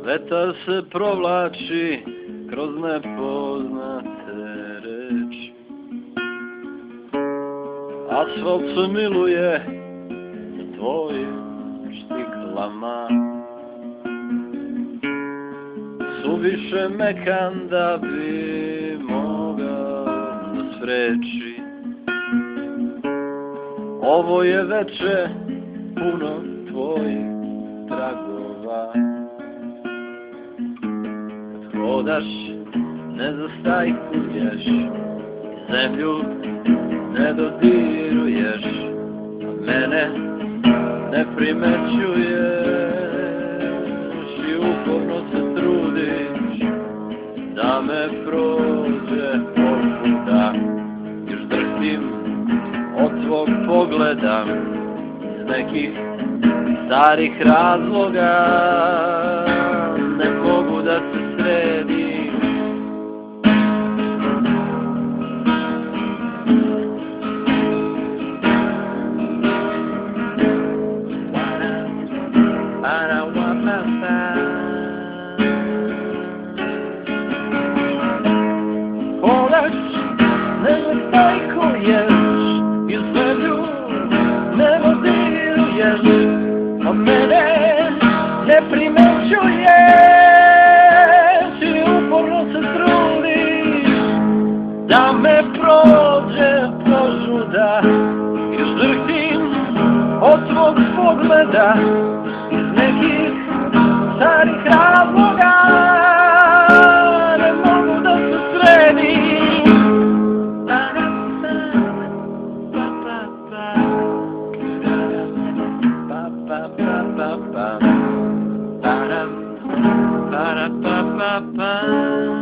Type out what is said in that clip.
Vetar se provlači kroz nepoznate reči. Asfalt se miluje tvojim štiklama, suviše mekan da bi mogao da spreči. Ovo je veče puno tvojih tragova. Kad hodaš ne zastajkuješ, zemlju ne dodiruješ, mene ne primećuješ i uporno se trudiš da me prođe pokuda. Još drhtim od tvog pogleda iz nekih starih razloga, ne mogu da se sredim. Hodaš, ne zastajkuješ i zemlju ne dodiruješ, a mene ne primećuješ i uporno se trudiš da me prođe požuda. Još drhtim od tvog pogleda iz nekih starih razloga, ne mogu da se sredim. Ba-da-ba-ba-ba